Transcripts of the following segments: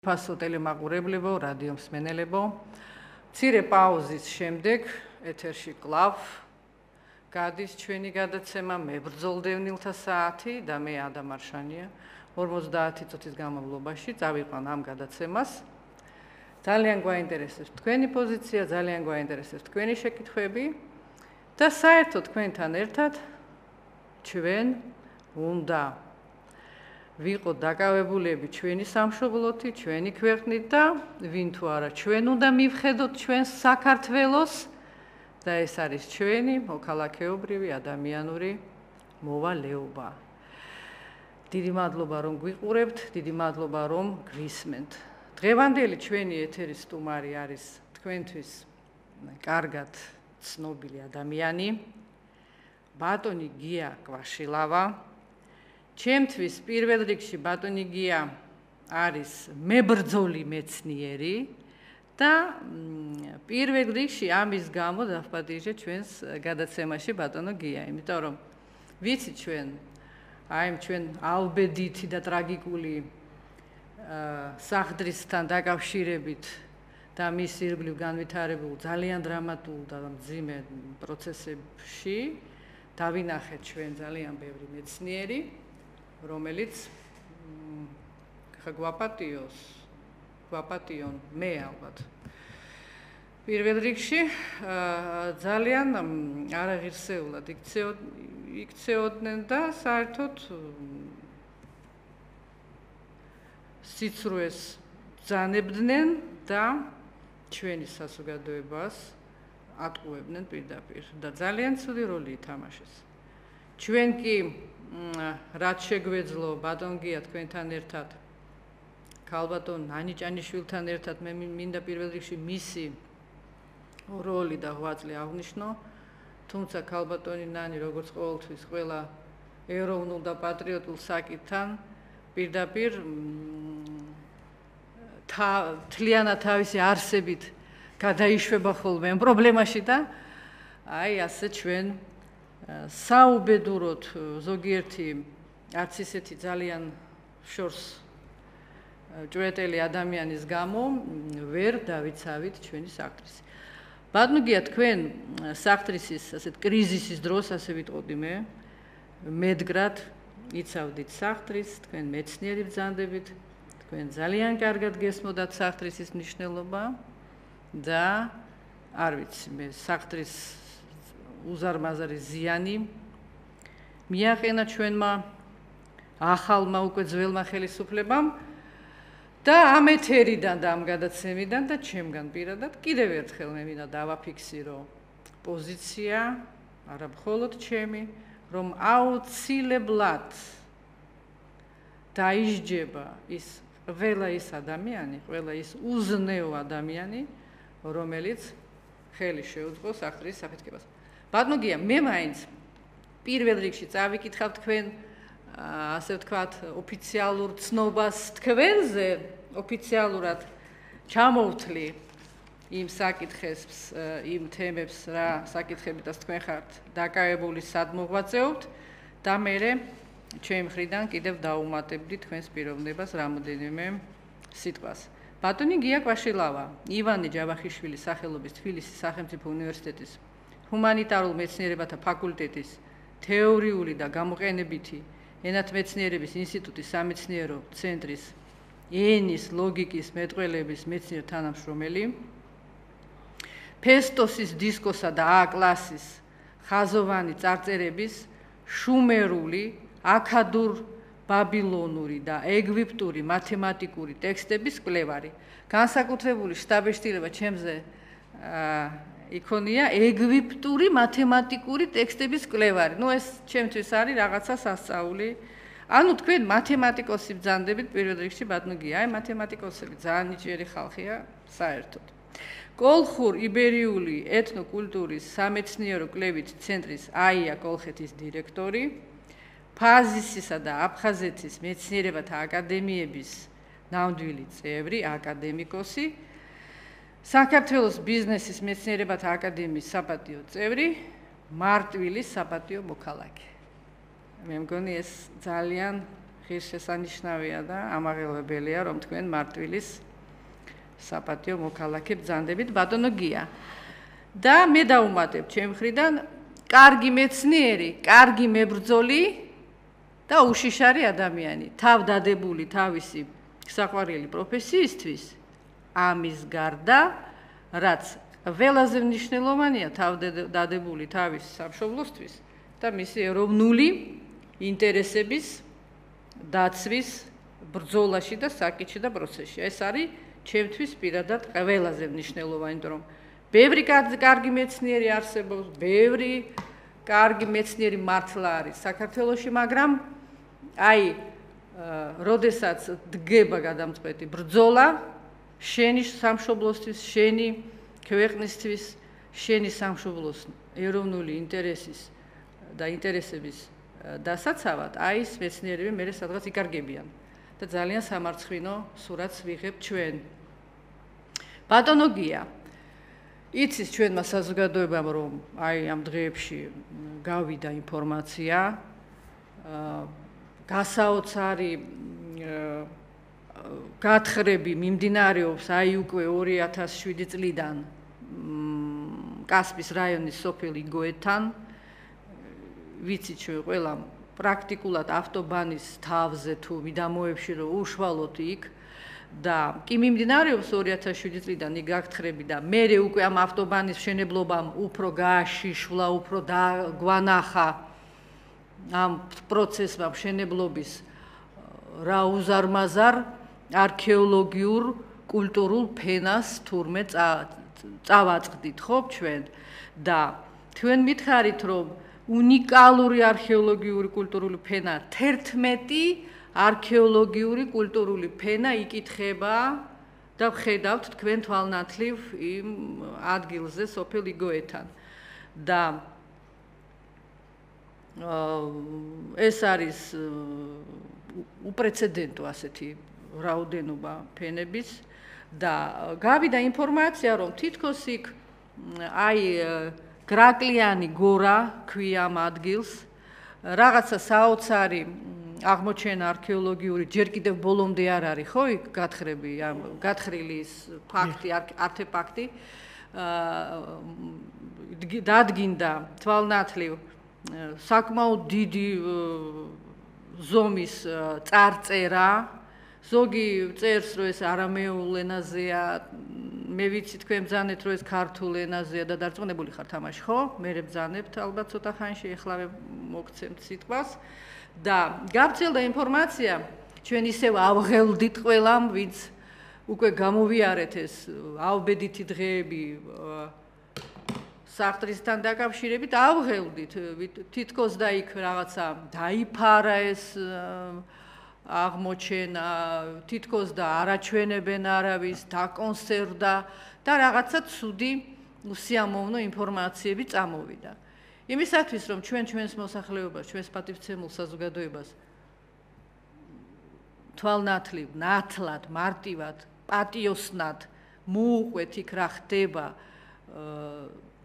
უფასო ტელემაყურებლებო, რადიო მსმენელებო. მცირე პაუზის შემდეგ ეთერში კლავ გადის ჩვენი გადაცემა მებრძოლდევნილთა საათი და მე ადა მარშანია 50 წუთის განმავლობაში წავიყვან ამ გადაცემას. ძალიან გვაინტერესებს თქვენი პოზიცია, ძალიან გვაინტერესებს თქვენი შეკითხვები და საერთოდ თქვენთან ერთად ჩვენ უნდა ვიყოთ დაკავებულები ჩვენი სამშობლოთი, ჩვენი ქვეყნით და ვინ თუ არა ჩვენ უნდა მივხედოთ ჩვენს საქართველოს და ეს არის ჩვენი მოქალაქეობრივი ადამიანური მოვალეობა. დიდი მადლობა რომ გვიყურებთ, დიდი მადლობა რომ გვისმენთ. დღევანდელი ჩვენი ეთერის სტუმარი არის თქვენთვის კარგად ცნობილი ადამიანი, ბატონი გია კვაშილავა. ჩემთვის პირველ რიგში ბატონი გია არის მებრძოლი მეცნიერი და პირველ რიგში ამის გამო დავპატიჟე ჩვენს გადაცემაში ბატონო გია, იმიტომ რომ ვიცი ჩვენ ალბედითი და ტრაგიკული საყდრისთან დაკავშირებით და მის ირგვლივ განვითარებულ ძალიან დრამატულ და მძიმე პროცესებში დავინახეთ ჩვენ ძალიან ბევრი მეცნიერი, რომელიც გვაპატიონ მე ალბათ. პირველ რიგში ძალიან არაღირსეულად იქცეოდნენ და საერთოდ სიცრუეს ბრძანებდნენ და ჩვენი საზოგადოებას ატყუებდნენ პირდაპირ და ძალიან ცუდი როლი ითამაშეს. ჩვენ კი რაც შეგვეძლო ბატონ გია თქვენთან ერთად, ქალბატონ ანიჭანიშვილთან ერთად მე მინდა პირველ რიგში მისი როლი და ღვაწლი აღნიშნო, თუმცა ქალბატონი ნანი როგორც ყოველთვის ყველა ეროვნულ და პატრიოტულ საკითხთან პირდაპირ თლიანად თავისი არსებით გადაიშვება ხოლმე ამ პრობლემაში და აი ასე ჩვენ საუბედუროდ ზოგიერთი არც ისეთი ძალიან შორს ჭვეტელი ადამიანის გამო ვერ დავიცავით ჩვენი საყდრისი. ბატონო გია თქვენ საყდრისის ასეთ კრიზისის დროს ასე ვიტყოდი მე მედგრად იცავდით საყდრის, თქვენ მეცნიერი ბრძანდებით, თქვენ ძალიან კარგად გესმოდათ საყდრისის მნიშვნელობა და არ ვიცი მე საყდრის უზარმაზარი ზიანი მიაყენა ჩვენმა ახალმა უკვე ძველმა ხელისუფლებამ და ამ ეთერიდან და ამ გადაცემიდან და ჩემგან პირადად კიდევ ერთხელ მე მინდა დავაფიქსირო პოზიცია, არა მხოლოდ ჩემი, რომ აუცილებლად დაისჯება ის ყველა ის ადამიანი, ყველა ის უზნეო ადამიანი, რომელიც ხელი შეუწყო საყდრის საფეთქებას. ბატონო გია, მე მაინც პირველ რიგში წავიკითხავ თქვენ ასე ვთქვათ ოფიციალურ ცნობას თქვენზე, ოფიციალურად ჩამოვთლი იმ საკითხებს, იმ თემებს, რა საკითხებითაც თქვენ ხართ დაკავებული, სად მოღვაწეობთ და მე ჩემი მხრიდან კიდევ დაუმატებდი თქვენს პიროვნებას რამოდენიმე სიტყვას. ბატონი გია კვაშილავა, ივანე ჯავახიშვილის სახელობის თბილისის სახელმწიფო უნივერსიტეტის ჰუმანიტარულ მეცნიერებათა ფაკულტეტის თეორიული და გამოყენებითი ენათმეცნიერების ინსტიტუტის სამეცნიერო ცენტრის ენის ლოგიკის მეტყველების მეცნიერ თანამშრომელი, ფესტოსის დისკოსა და A კლასის ხაზოვანი წარწერების შუმერული, აქადურ, ბაბილონური და ეგვიპტური მათემატიკური ტექსტების კვლევარი. განსაკუთრებული შტაბეშტილება ჩემზე იქონია ეგვიპტური მათემატიკური ტექსტების კვლევარი. ნუ ეს ჩემთვის არის რაღაცა სასწაული. ანუ თქვენ მათემატიკოსი ბრძანდებით პირველ რიგში ბატონო გია, აი მათემატიკოსები ძალიან ნიჭიერი ხალხია საერთოდ. კოლხურ იბერიული ეთნოკულტურის სამეცნიერო კვლევით ცენტრის აია კოლხეთის დირექტორი, ფაზისისა და აფხაზეთის მეცნიერებათა აკადემიების ნამდვილი წევრი, აკადემიკოსი, საქართველოს ბიზნესის მეცნიერებათა აკადემიის საპატიო წევრი, მარტვილის საპატიო მოქალაქე. მე მგონი ეს ძალიან ღირსშესანიშნავია და ამაღელვებელია, რომ თქვენ მარტვილის საპატიო მოქალაქე ბრძანდებით ბატონო გია. და მე დავუმატებ ჩემ მხრიდან კარგი მეცნიერი, კარგი მებრძოლი და უშიშარი ადამიანი, თავდადებული თავისი საყვარელი პროფესიისთვის, ამის გარდა, რაც ყველაზე მნიშვნელოვანია თავდადებული თავის სამშობლოსთვის და მისი ეროვნული ინტერესების დაცვის ბრძოლაში და საკითხში და პროცესში. ეს არის ჩემთვის პირადად ყველაზე მნიშვნელოვანი, რომ ბევრი კარგი მეცნიერი არსებობს, ბევრი კარგი მეცნიერი მართლა არის საქართველოში, მაგრამ აი, როდესაც დგება გადამწყვეტი ბრძოლა შენი სამშობლოსთვის, შენი ქვეყნისთვის, შენი სამშობლოს ეროვნული ინტერესის და ინტერესების დასაცავად, აი ეს მეცნიერები მე სადღაც იკარგებიან და ძალიან სამარცხვინო სურათს ვიღებთ ჩვენ. ბატონო გია, იცის ჩვენმა საზოგადოებამ, რომ აი ამ დღეებში გავიდა ინფორმაცია, გასაოცარი გათხრები მიმდინარეობს აი უკვე 2007 წლიდან კასპის რაიონის სოფელ იგოეთთან. ვიცით ჩვენ ყველა პრაქტიკულად ავტობანის თავზე თუ მიდამოებში რომ უშვალოთ იქ და კი მიმდინარეობს 2007 წლიდან იქ გაქრები და მერე უკვე ამ ავტობანის მშენებლობამ უფრო გააშიშვლა, უფრო დაგვანახა ამ პროცესმა მშენებლობის რა უზარმაზარ არქეოლოგიურ კულტურულ ფენას თურმე წავაწყდით ხო ჩვენ და თქვენ მითხარით რომ უნიკალური არქეოლოგიური კულტურული ფენა 11 არქეოლოგიური კულტურული ფენა იკითხება და ხედავთ თქვენ თვალნათლივ იმ ადგილზე სოფელ იგოეთთან და ეს არის უპრეცედენტო ასეთი რაოდენობა ფენების და გავიდა ინფორმაცია რომ თითქოს იქ აი გრაკლიანი გორა ქვია ამ ადგილს რაღაცა საოცარი აღმოჩენა არქეოლოგიური ჯერ კიდევ ბოლომდე არ არის ხო იქ გათხრილი ფაქტი არტეფაქტი დადგინდა თვალნათლივ საკმაოდ დიდი ზომის წარწერა ზოგი წერს რომ ეს არამეულ ენაზეა მე ვიცი თქვენ ბრძანეთ რომ ეს ქართულ ენაზეა და დარწმუნებული ხარ თამაში ხო მე ბრძანებთ ალბათ ცოტა ხანში ეხლავე მოგცემთ სიტყვას და გავრცელდა ინფორმაცია ჩვენ ისევ ავღელდით ყველამ ვინც უკვე გამოვიარეთ ეს ავბედითი დღეები საფრთხისთან დაკავშირებით ავღელდით თითქოს და იქ რაღაცა დაიფარა ეს აღმოჩენა თითქოს და არაჩვენებენ არავის დაკონსერვდა და რაღაცა ცუდი უსიამოვნო ინფორმაციები წამოვიდა იმისათვის რომ ჩვენს მოსახლეობას ჩვენს პატივცემულ საზოგადოებას თვალნათლივ ნათლად მარტივად პატიოსნად მოუყვეთ იქ რა ხდება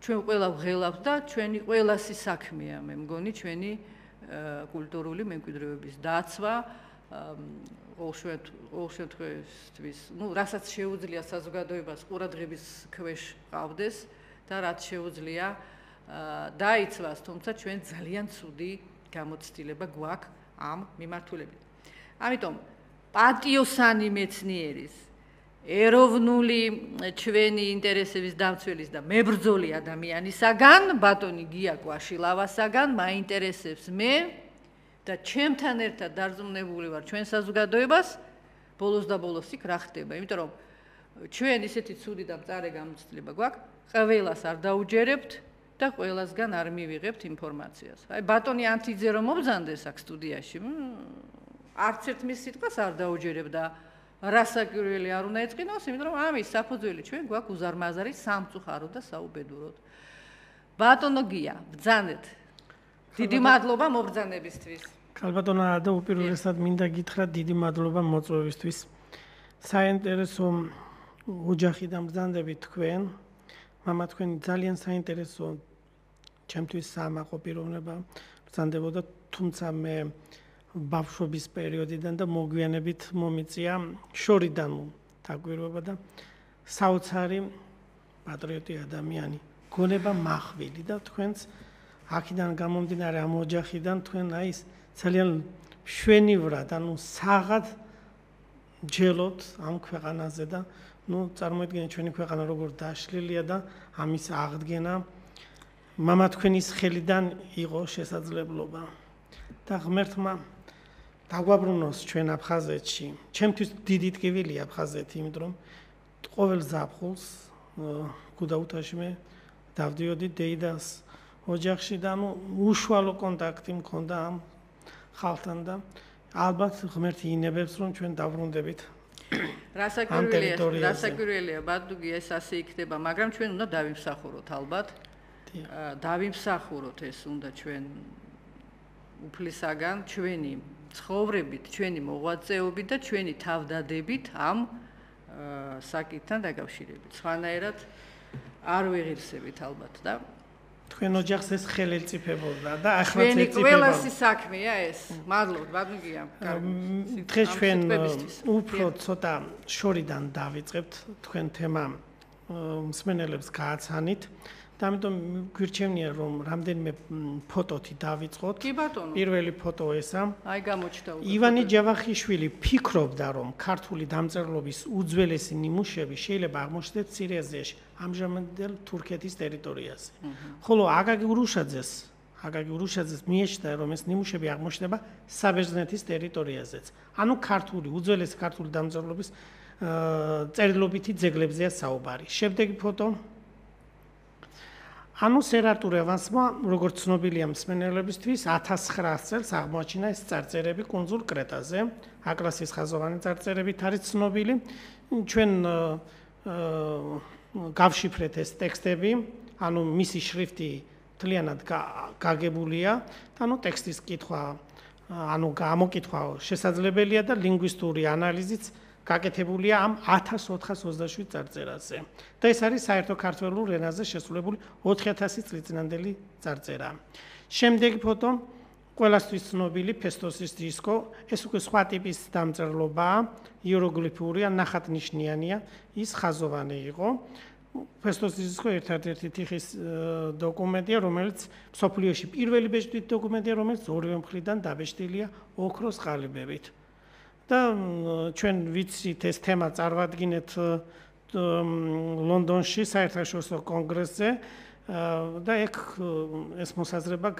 ჩვენ ყველა ვღელავთ და ჩვენი ყველასი საქმეა მე მგონი ჩვენი კულტურული მემკვიდრეობის დაცვა ყოველ შემთხვევაში ну რასაც შეუძლია საზოგადოებას ყურადღების ქვეშ ყავდეს და რაც შეუძლია დაიცვას თუმცა ჩვენ ძალიან ცუდი გამოცდილება გვაქვს ამ მიმართულებით ამიტომ პატიოსანი მეცნიერის ეროვნული ჩვენი ინტერესების დამცველის და მებრძოლი ადამიანისაგან ბატონი გია კვაშილავასაგან მაინტერესებს მე და ჩემთან ერთად დარწმუნებული ვარ ჩვენ საზოგადოებას ბოლოს და ბოლოს იქ რა ხდება იმიტომ რომ ჩვენ ისეთი ცუდი და მწარე გამოცდილება გვაქვს ყველას არ დაუჯერებთ და ყველასგან არ მივიღებთ ინფორმაციას აი ბატონი ანთიძე რომ მობრძანდეს აქ სტუდიაში არც ერთ მის სიტყვას არ დაუჯერებ და რასაკვირველი არ უნდა ეწყინოს იმიტომ რომ ამის საფუძველი ჩვენ გვაქვს უზარმაზარი სამწუხარო და საუბედუროდ ბატონო გია ბრძანეთ დიდი მადლობა მობრძანებისთვის. ქალბატონო და უპირველესად მინდა გითხრათ დიდი მადლობა მოწვევისთვის. საინტერესო ოჯახიდან ბრძანდებით თქვენ. მამა თქვენი ძალიან საინტერესო ჩემთვის სამაყო პიროვნება ბრძანდებოდა, თუმცა მე ბავშვობის პერიოდიდან და მოგვიანებით მომიწია შორიდან დაკვირვება და საოცარი პატრიოტი ადამიანი, გონება מחვილი და თქვენს აქედან გამომდინარე ამ ოჯახიდან თქვენ აი ეს ძალიან მშვენივრად, საღად ჯელოთ ამ ქვეყანაზე და წარმოიდგინეთ ჩვენი ქვეყანა როგორ დაშლილია და ამის აღდგენა მამა თქვენის ხელიდან იყო შესაძლებლობა. და ღმერთმა დაგვაბრუნოს ჩვენ აფხაზეთში. ჩემთვის დიდი ტკივილია აფხაზეთი, იმიტომ რომ ყოველ ზაფხულს გუდაუთაში მე დავდიოდი დეიდას ოჯახში და უშუალო კონტაქტი მქონდა ამ ხალხთან და ალბათ ღმერთი ინებებს რომ ჩვენ დავრუნდებით. რასაკვირველია ბადუგია ეს ასე იქნება, მაგრამ ჩვენ უნდა დავიმსახუროთ ალბათ. დავიმსახუროთ ეს უნდა ჩვენ უფლისაგან ჩვენი ცხოვრებით, ჩვენი მოღვაწეობით და ჩვენი თავდადებით ამ საკითხთან დაკავშირებით. სხვანაირად არ ვიღირსებით ალბათ და თქვენ ოჯახს ეს ხელელწიფებოდა და ახლა ჩვენი ყველასი საქმეა ეს. მადლობთ ბადუგია. დღეს ჩვენ უფრო ცოტა შორიდან დავიწყებთ თქვენ თემა მსმენელებს გააცანით. და ამიტომ გვირჩევნია რომ რამდენიმე ფოტოთი დავიწყოთ. კი ბატონო. პირველი ფოტო ესა. აი გამოჩნდა უკვე. ივანე ჯავახიშვილი ფიქრობდა რომ ქართული დამწერლობის უძველესი ნიმუშები შეიძლება აღმოჩნდეს მცირე აზიაში, ამჟამინდელ თურქეთის ტერიტორიაზე. ხოლო აკაკი ურუშაძეს მიეჩნდა რომ ეს ნიმუშები აღმოჩნდება საბერძნეთის ტერიტორიაზეც. ანუ უძველესი ქართული დამწერლობის წერილობითი ძეგლებზეა საუბარი. შემდეგი ფოტო სერ არტურ ევანსმა, როგორც ცნობილია მსმენელებისთვის, 1900 წელს აღმოაჩინა ეს წარწერები კუნძულ კრეტაზე. აკლასის ხაზოვანი წარწერებით არის ცნობილი. ჩვენ გავშიფრეთ ეს ტექსტები, მისი შრიფტი მთლიანად გაგებულია და ტექსტის კითხვა, გამოკითხვა შესაძლებელია და ლინგვისტური ანალიზიც გაკეთებულია ამ 1427 წარწერაზე. და ეს არის საერთო ქართველურ ენაზე შესრულებული 4000 წლიწინანდელი წარწერა. შემდეგი ფოტო ყველასთვის ცნობილი ფესტოსის დისკო, ეს უკვე სხვა ტიპის დამწერლობაა, იეროგლიფური ან ნახატნიშნიანია, ის ხაზოვანი იყო. ფესტოსის დისკო ერთ-ერთი თიხის დოკუმენტია, რომელიც მსოფლიოში პირველი ბეჭდვითი დოკუმენტია, რომელიც ორივე მხრიდან დაბეჭდილია ოქროს ყალიბებით. და ჩვენ ვიცით ეს თემა წარვადგინეთ ლონდონში საერთაშორისო კონგრესზე და ეგ ეს მოსაზრება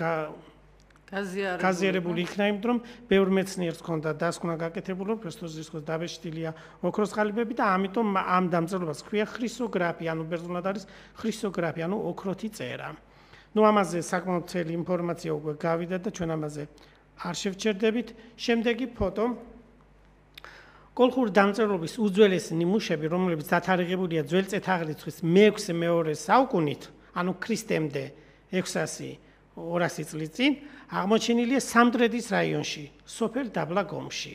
გაზიარებული იქნა, იმიტომ რომ ბევრ მეცნიერს ჰქონდა დასკვნა გაკეთებული, რომ ფესტოსის დისკოს დაბეჭდილია ოქროს ყალიბები და ამიტომ ამ დამწერლობას ჰქვია ხრისოგრაფია, ბერძნულად არის ხრისოგრაფია, ოქროთი წერა. ამაზე საკმაოდ მთელი ინფორმაცია უკვე გავიდა და ჩვენ ამაზე არ შევჩერდებით. შემდეგი ფოტო კოლხური დამწერლობის უძველესი ნიმუშები, რომლებიც დათარიღებულია ძველი წელთაღრიცხვის მე-2 საუკუნით, ქრისტემდე 600-200 წლის წინ, აღმოჩენილია სამტრედის რაიონში, სოფელ დაბლაგომში.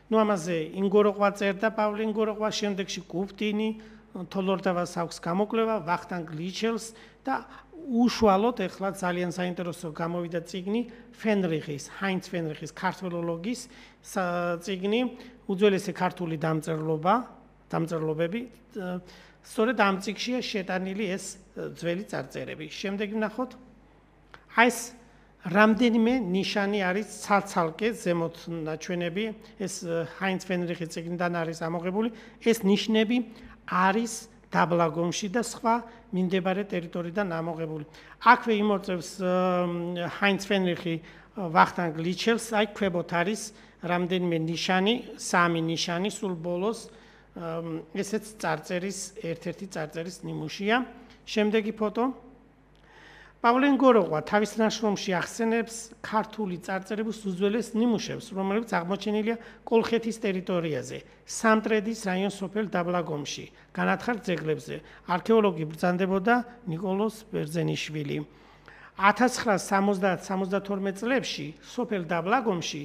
ამაზე ინგოროყვა წერდა პავლე ინგოროყვა, შემდეგში კუფტინი, თოლორდავას აქვს გამოკვლევა, ვახტანგ ლიჩელს და უშუალოდ ეხლა ძალიან საინტერესო გამოვიდა წიგნი ჰაინც ფენრიხის ქართველოლოგის წიგნი უძველესი ქართული დამწერლობები. სწორედ ამ წიგნშია შეტანილი ეს ძველი წარწერები. შემდეგი ვნახოთ. ეს რამდენიმე ნიშანი არის ცალ-ცალკე ზემოთ ნაჩვენები, ეს ჰაინც ფენრიხის წიგნიდან არის ამოღებული. ეს ნიშნები არის დაბლაგომში და სხვა მიმდებარე ტერიტორიიდან ამოღებული. აქვე იმოწევს ჰაინც ფენრიხი ვახტანგ ლიჩელს, აი ქვებოთ არის რამდენიმე ნიშანი, 3 ნიშანი სულ ბოლოს, ესეც წარწერის ერთ-ერთი წარწერის ნიმუშია. შემდეგი ფოტო. პავლე ინგოროყვა თავის ნაშრომში ახსენებს ქართული წარწერების უძველეს ნიმუშებს, რომლებიც აღმოჩენილია კოლხეთის ტერიტორიაზე, სამტრედის რაიონის სოფელ დაბლაგომში, განათხარ ძეგლებზე. არქეოლოგი ბრძანდებოდა ნიკოლოზ ბერძენიშვილი. 1970-72 წლებში სოფელ დაბლაგომში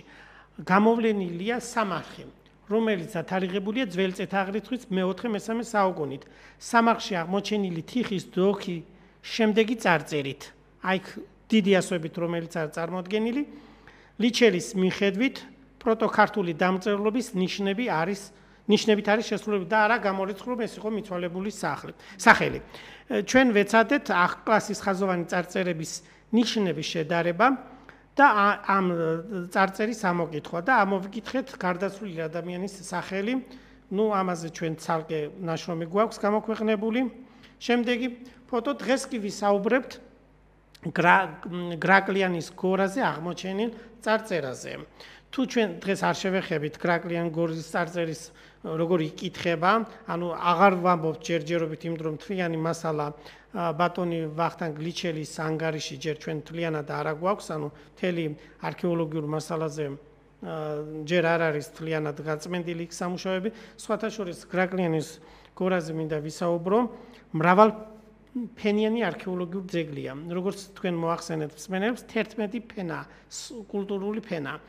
გამოვლენილია სამარხი, რომელიც დათარიღებულია ძველი წელთაღრიცხვის მე-4-3 საუკუნით. სამარხში აღმოჩენილი თიხის დოქი შემდეგი წარწერით, აი დიდი ასოებით, რომელიც არის წარმოდგენილი, ლიჩელის მიხედვით პროტოქართული დამწერლობის ნიშნებით არის შესრულებული და არა გამორიცხული, რომ ეს იყო მიცვალებული სახელი. ჩვენ ვეცადეთ A-კლასის ხაზოვანი წარწერების ნიშნების შედარება და ამ წარწერის ამოკითხვა და ამოვიკითხეთ გარდაცვლილი ადამიანის სახელი. ამაზე ჩვენ ცალკე ნაშრომი გვაქვს გამოქვეყნებული. შემდეგი ფოტო დღეს კი ვისაუბრებთ გრაკლიანის გორაზე აღმოჩენილ წარწერაზე. თუ ჩვენ დღეს არ შევეხებით გრაკლიან გორის წარწერის როგორი იკითხება, აღარ ვამბობთ ჯერჯერობით, იმიტომ რომ თლიანი მასალა ბატონი ვახტანგ გლიჩელის ანგარიში ჯერ ჩვენ თლიანად არ აგვაქვს, მთელი არქეოლოგიურ მასალაზე ჯერ არ არის თლიანად გაწმენდილი იქ სამუშაოები. სხვათა შორის გრაკლიანის გორაზე მინდა ვისაუბრო, მრავალფენიანი არქეოლოგიური ძეგლია. როგორც თქვენ მოახსენეთ მსმენელს, 11 ფენა, კულტურული ფენა.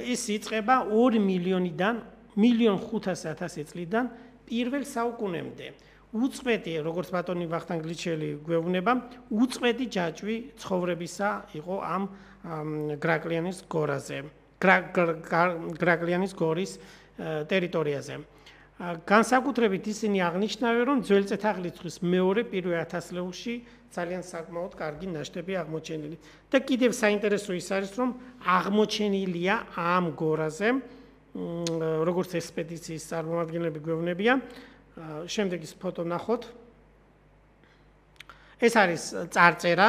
ის იწყება 2 მილიონიდან 1.500.000 წლიდან პირველ საუკუნემდე. უწყვეტი, როგორც ბატონი ვახტანგ გლიჩელი გვეუბნება, უწყვეტი ჯაჭვი ცხოვრებისა იყო ამ გრაკლიანის გორაზე, გრაკლიანის გორის ტერიტორიაზე. განსაკუთრებით ისინი აღნიშნავენ, რომ ძველი წელთაღრიცხვის პირველ ათასწლეულში ძალიან საკმაოდ კარგი ნაშთები აღმოჩენილი. და კიდევ საინტერესო ის არის, რომ აღმოჩენილია ამ გორაზე, როგორც ექსპედიციის წარმომადგენლები გვეუბნებიან, შემდეგი ფოტო ნახოთ. ეს არის წარწერა,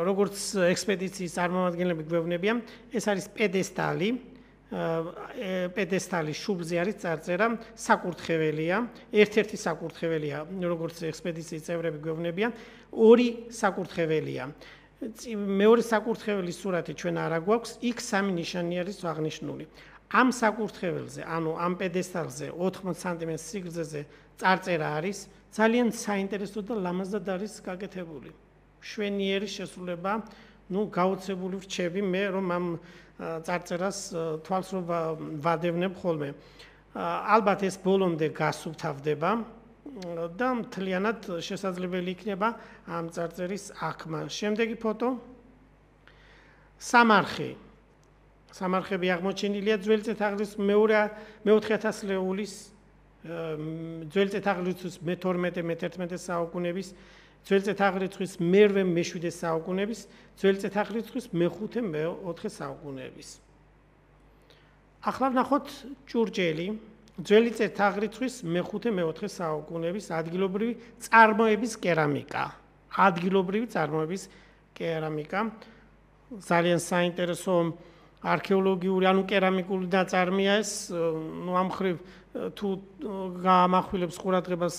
როგორც ექსპედიციის წარმომადგენლები გვეუბნებიან, ეს არის პედესტალი. პედესტალის შუბლზე არის წარწერა, საკურთხეველია, ერთ-ერთი საკურთხეველია, როგორც ექსპედიციის წევრები გვეუბნებიან, 2 საკურთხეველია. მეორე საკურთხეველის სურათი ჩვენ არ აგვაქვს, იქ 3 ნიშანი არის აღნიშნული. ამ საკურთხეველზე, ამ პედესტალზე 80 სანტიმეტრ სიგრძეზე წარწერა არის, ძალიან საინტერესო და ლამაზად არის გაკეთებული. შვენიერი შესრულება, გაოცებული ვრჩები მე, რომ ამ წარწერას თვალს რომ ვადევნებ ხოლმე. ალბათ ეს ბოლომდე გასუფთავდება და მთლიანად შესაძლებელი იქნება ამ წარწერის აღქმა. შემდეგი ფოტო. სამარხი. სამარხები აღმოჩენილია ძველი წელთაღრიცხვის მეოთხე ათასწლეულის, ძველი წელთაღრიცხვის მე-12-მე-11 საუკუნეების, ძველი წელთაღრიცხვის მე-8-მე-7 საუკუნეების, ძველი წელთაღრიცხვის მე-5-მე-4 საუკუნეების. ახლა ვნახოთ ჭურჭელი, ძველი წელთაღრიცხვის მე-5-მე-4 საუკუნეების ადგილობრივი წარმოების კერამიკა. ადგილობრივი წარმოების კერამიკა. ძალიან საინტერესო არქეოლოგიური, კერამიკული ნაწარმია ეს, ამ ხრივ თუ გამახვილებს ყურადღებას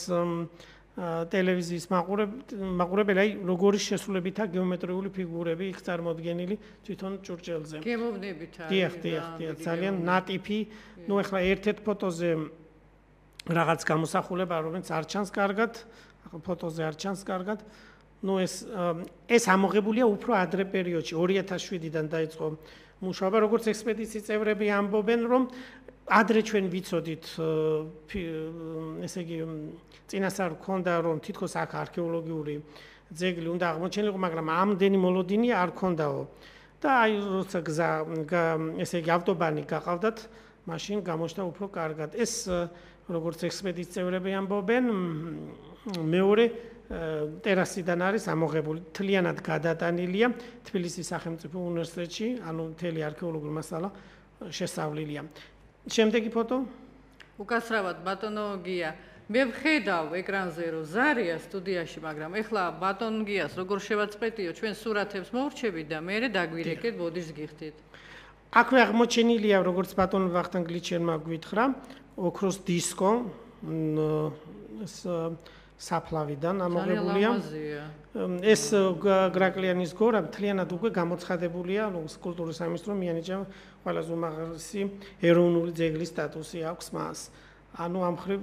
ტელევიზიის მაყურებელი, როგორი შესრულებითა გეომეტრიული ფიგურები იქ წარმოდგენილი თვითონ ჭურჭელზე. გემოვნებით არის. დიახ, ძალიან ნატიფი. ეხლა ერთ-ერთ ფოტოზე რაღაც გამოსახულება, რომელიც არ ჩანს კარგად, ფოტოზე არ ჩანს კარგად. ეს ამოღებულია უფრო ადრე პერიოდში, 2007-დან დაიწყო მუშაობა, როგორც ექსპედიციის წევრები ამბობენ, რომ ადრე ჩვენ ვიცოდით, ესე იგი, წინასწარ გქონდა, რომ თითქოს აქ არქეოლოგიური ძეგლი უნდა აღმოჩენილიყო, მაგრამ ამდენი მოლოდინი არ გქონდაო. და როცა ესე იგი, ავტობანი გაყავდათ, მაშინ გამოჩნდა უფრო კარგად. ეს როგორც ექსპედიციის წევრები ამბობენ, მეორე ტერასიდან არის ამოღებული, თლიანად გადატანილია თბილისის სახელმწიფო უნივერსიტეტში, მთელი არქეოლოგიური მასალა შესავლილია. შემდეგი ფოტო. უკაცრავად ბატონო გია, მე ვხედავ ეკრანზე, რომ ზარია სტუდიაში, მაგრამ ეხლა ბატონ გიას როგორ შევაწყეთიო, ჩვენ სურათებს მოვრჩებით და მერე დაგვირეკეთ, ბოდიშს გიხდით. აქვე აღმოჩენილია, როგორც ბატონ ვახტანგ გლიჩელმა გვითხრა, ოქროს დისკო, საფლავიდან ამოღებულია. ეს გრაკლიანის გორა მთლიანად უკვე გამოცხადებულია, კულტურის სამინისტრო მიანიჭა ყველაზე უმაღლესი ეროვნული ძეგლის სტატუსი აქვს მას. ამ ხრივ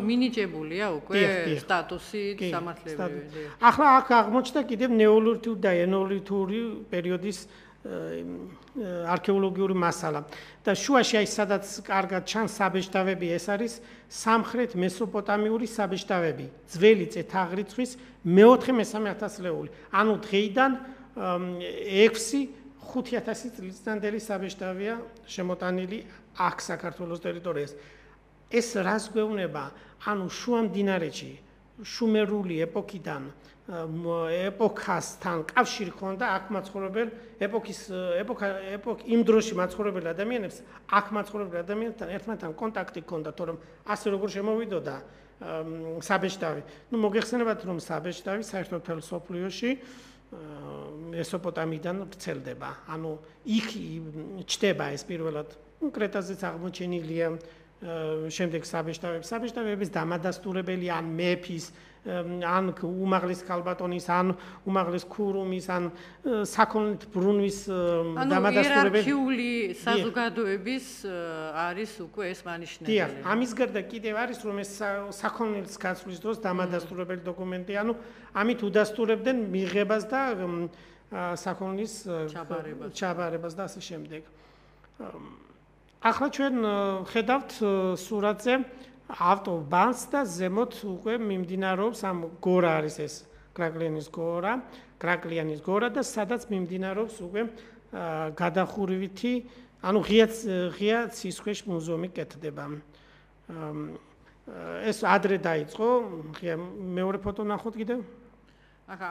მინიჭებულია უკვე სტატუსი სამართლებრივი. ახლა აქ აღმოჩნდა კიდევ ნეოლითური და ენოლითური პერიოდის არქეოლოგიური მასალა და შუაში აი სადაც კარგად ჩანს საბეჭდავები, ეს არის სამხრეთ მესოპოტამიური საბეჭდავები, ძველი წელთაღრიცხვის მე-4-მე-3 ათასწლეული. დღეიდან 6-5 5000 წლიწადელი საბეჭდავია შემოტანილი აქ საქართველოს ტერიტორიაზე. ეს რას გვეუბნება? ანუ შუამდინარეთში შუმერული ეპოქიდან ეპოქასთან კავშირი ჰქონდა აქ მაცხოვრებელ იმ დროში მაცხოვრებელ ადამიანებს აქ მაცხოვრებელ ადამიანებთან ერთმანეთთან კონტაქტი ჰქონდა, თორემ ასე როგორ შემოვიდოდა საბეჭდავი. მოგეხსენებათ რომ საბეჭდავი საერთოდ მთელ მსოფლიოში მესოპოტამიიდან ვრცელდება. ანუ იქ ჩდება ეს პირველად კრეტაზეც აღმოჩენილია შემდეგ საბეჭდავების დამადასტურებელი ან მეფის ან უმაღლეს ქალბატონის ან უმაღლეს ქურუმის ან საქონლით ბრუნვის დამადასტურებელი იერარქიული საზოგადოების არის უკვე ეს მანიშნებელი. დიახ, ამის გარდა კიდევ არის რომ ეს საქონლის გაცვლის დროს დამადასტურებელი დოკუმენტი, ანუ ამით უდასტურებდნენ მიღებას და საქონლის ჩაბარებას და ასე შემდეგ. ახლა ჩვენ ხედავთ სურათზე ავტობანს და ზემოთ უკვე მიმდინარეობს ამ გორა არის ეს კრაკლიანის გორა და სადაც მიმდინარეობს უკვე გადახურვითი, ანუ ღია ცისქვეშ მუზეუმი კეთდება. ეს ადრე დაიწყო, ღია მეორე ფოტო ნახოთ კიდევ. ახლა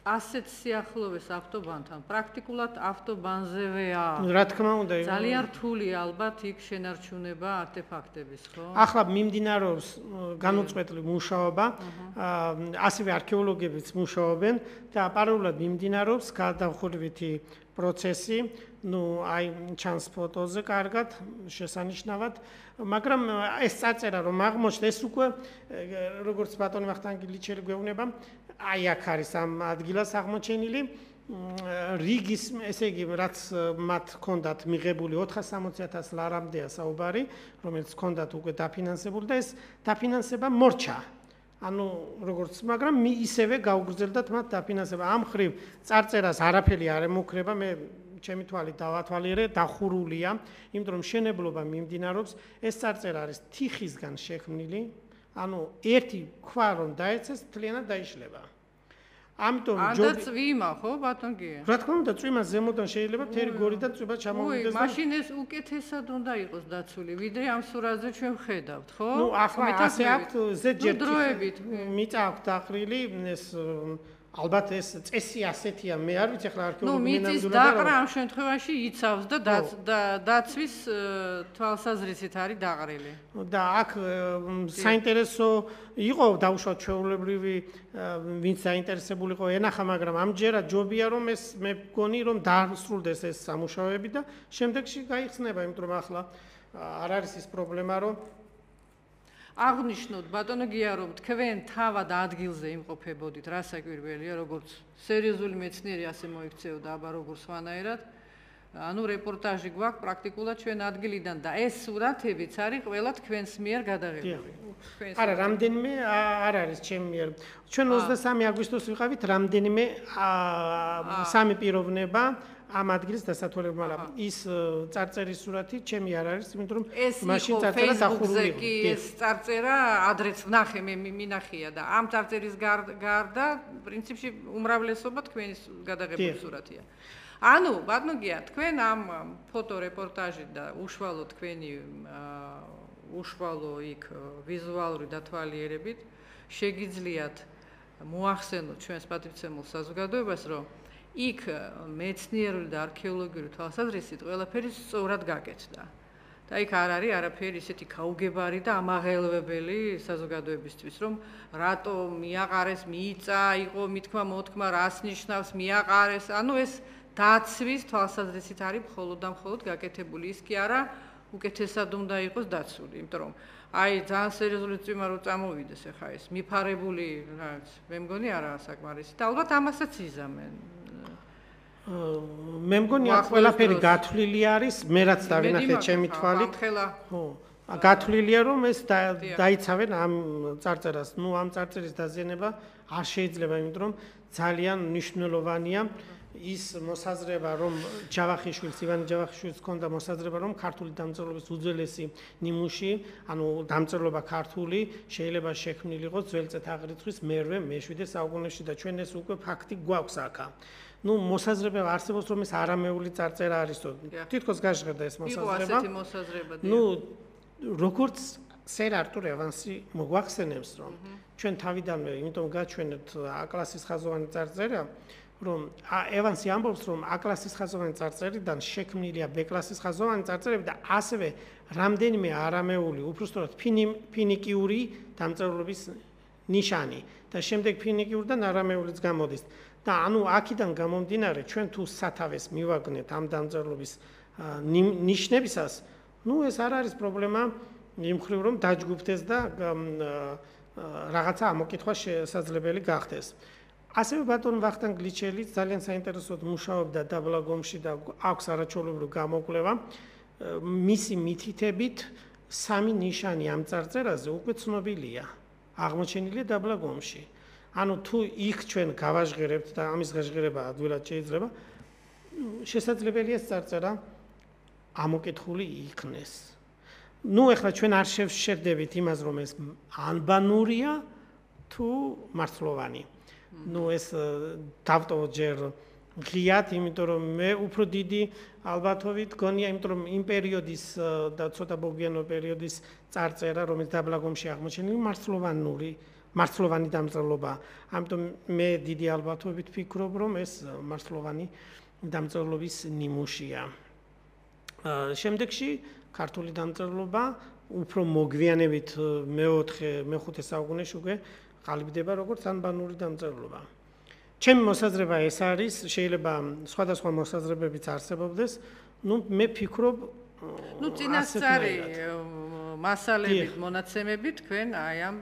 ასეთ სიახლოვეს ავტობანთან პრაქტიკულად ავტობანზევეა. რა თქმა უნდა, ძალიან რთულია ალბათ იქ შენარჩუნება არტეფაქტების, ხო? ახლა მიმდინარეობს განუწყვეტლი მუშაობა, ასევე არქეოლოგებიც მუშაობენ და პარალელურად მიმდინარეობს გადახურვითი პროცესი, აი ჩანს ფოტოზე კარგად, შესანიშნავად, მაგრამ ეს წარწერა რომ აღმოჩნდა, ეს უკვე როგორც ბატონი ვახტანგილიჩელი გვეუბნება, აი აქ არის ამ ადგილას აღმოჩენილი რიგის, ესე იგი, რაც მათ ჰქონდათ მიღებული 460,000 ლარამდეა საუბარი, რომელიც ჰქონდათ უკვე დაფინანსებული და ეს დაფინანსება მორჩა. ანუ როგორც, მაგრამ ისევე გაუგრძელდათ მათ დაფინანსება. ამ ხრივ წარწერას არაფერი არ ემუქრება, მე ჩემი თვალით დავათვალიერე, დახურულია, იმიტომ რომ შენებლობა მიმდინარეობს, ეს წარწერა არის თიხისგან შექმნილი, ანუ ერთი ქვა რომ დაეცეს, მთლიანად დაიშლება. ამიტომ და წვიმა, ხო, ბატონგია? რა თქმა უნდა, წვიმა ზემოდან შეიძლება მთელი გორი და წვიმა ჩამოვიდეს და მაშინ ეს უკეთესად უნდა იყოს დაცული, ვიდრე ამ სურათზე ჩვენ ვხედავთ, ხო? ნუ ახლა ასე აქვთ ზედჯერ დროებით მიწა აქვთ დაყრილი, ეს ალბათ ეს წესი ასეთია, მე არ ვიცი ახლა არქეოლოგი მიწის დაყრა ამ შემთხვევაში იცავს და დაცვის თვალსაზრისით არის დაყრილი. და აქ საინტერესო იყო დაუშვათ ჩვეულებრივი ვინც საინტერესებული იყო ენახა, მაგრამ ამჯერად ჯობია რომ ეს მე მგონი რომ დაასრულდეს ეს სამუშაოები და შემდეგში გაიხსნება, იმიტომ რომ ახლა არ არის ის პრობლემა რომ აღნიშნოთ ბატონო გია რომ თქვენ თავად ადგილზე იმყოფებოდით, რა საკვირველია, როგორც სერიოზული მეცნიერი ასე მოიქცეოდა, აბა როგორ სხვანაირად. ანუ რეპორტაჟი გვაქვს პრაქტიკულად ჩვენ ადგილიდან და ეს სურათებიც არის ყველა თქვენს მიერ გადაღებული. არა, რამდენიმე არ არის ჩემი მიერ. ჩვენ 23 აგვისტოს ვიყავით, რამდენიმე სამი პიროვნება ამ ადგილს დასათვალებად, მაგრამ ის წარწერის სურათი ჩემი არ არის, იმიტომ რომ მაშინ წარწერა დახურული იყო. ეს წარწერა ადრეც ვნახე, მე მინახია და ამ წარწერის გარდა პრინციპში უმრავლესობა თქვენის გადაღებული სურათია. ანუ ბატონო გია, თქვენ ამ ფოტორეპორტაჟით და უშუალო თქვენი უშუალო იქ ვიზუალური დათვალიერებით შეგიძლიათ მოახსენოთ ჩვენს პატრიცემულ საზოგადოებას, რომ იქ მეცნიერული და არქეოლოგიური თვალსაზრისით ყველაფერი სწორად გაკეთდა. და იქ არ არის არაფერი ისეთი გაუგებარი და ამაღელვებელი საზოგადოებისთვის, რომ რატო მიაყარეს მიწა, იყო მითქმა-მოთქმა, რას ნიშნავს მიაყარეს, ანუ ეს დაცვის თვალსაზრისით არის მხოლოდ და მხოლოდ გაკეთებული, ის კი არა უკეთესად უნდა იყოს დაცული, იმიტომ რომ აი ძალიან სერიოზული წვიმა რო წამოვიდეს ახლა ეს მიფარებული, რაც მე მგონი არაა საკმარისი და ალბათ ამასაც იზამენ. მე მგონი აქ ყველაფერი გათვლილი არის, მე რაც დავინახე ჩემი თვალით. ხო, გათვლილია რომ ეს დაიცავენ ამ წარწერას. ნუ ამ წარწერის დაზიანება არ შეიძლება, იმიტომ რომ ძალიან მნიშვნელოვანია ის მოსაზრება, რომ ჯავახიშვილს, ივანე ჯავახიშვილს ჰქონდა მოსაზრება, რომ ქართული დამწერლობის უძველესი ნიმუში, ანუ დამწერლობა ქართული შეიძლება შექმნილი იყოს ძველი წელთაღრიცხვის მერვე, მე-7 საუკუნეში და ჩვენ ეს უკვე ფაქტი გვაქვს აქა. ნუ მოსაზრება არსებობს, რომ ეს არამეული წარწერა არისო. თითქოს გაჟღერდა ეს მოსაზრება. იყო ასეთი მოსაზრება. ნუ როგორც სერ არტურ ევანსი მოგვახსენებს, რომ ჩვენ თავიდანვე, იმიტომ გაჩვენებთ A-კლასის ხაზოვანი წარწერა, რომ ევანსი ამბობს, რომ A-კლასის ხაზოვანი წარწერიდან შექმნილია B-კლასის ხაზოვანი წარწერები და ასევე რამდენიმე არამეული, უბრალოდ ფინიკიური დამწერლობის ნიშანი და შემდეგ ფინიკიურიდან არამეულიც გამოდის. და ანუ აქედან გამომდინარე, ჩვენ თუ სათავეს მივაგნეთ ამ დამწერლობის ნიშნებისას, ნუ ეს არ არის პრობლემა იმ მხრივ, რომ დაჯგუფდეს და რაღაცა ამოკითხვა შესაძლებელი გახდეს. ასევე ბატონ ვახტანგ გლიჩელი ძალიან საინტერესოდ მუშაობდა დაბლაგომში და აქვს არაჩვეულებრივი გამოკვლევა. მისი მითითებით სამი ნიშანი ამ წარწერაზე უკვე ცნობილია, აღმოჩენილია დაბლაგომში. ანუ თუ იქ ჩვენ გავაჟღერებთ და ამის გაჟღერება ადვილად შეიძლება, შესაძლებელია ეს წარწერა ამოკითხული იქნეს. ნუ ეხლა ჩვენ არ შევშერდებით იმას, რომ ეს ანბანურია თუ მარცვლოვანი. ნუ ეს დავტოვოთ ჯერ ღიად, იმიტომ რომ მე უფრო დიდი ალბათობით გონია, იმიტომ რომ იმ პერიოდის და ცოტა ბოგიანო პერიოდის წარწერა, რომელიც დაბლაგომში აღმოჩენილი, მარცვლოვანი დამწერლობა. ამიტომ მე დიდი ალბათობით ვფიქრობ, რომ ეს მარცვლოვანი დამწერლობის ნიმუშია. შემდეგში ქართული დამწერლობა უფრო მოგვიანებით მე-4 საუკუნეში უკვე ყალიბდება როგორც ანბანური დამწერლობა. ჩემი მოსაზრება ეს არის, შეიძლება სხვადასხვა მოსაზრებებიც არსებობდეს, ნუ მე ვფიქრობ, ნუ წინასწარი მასალებით, მონაცემებით თქვენ აი ამ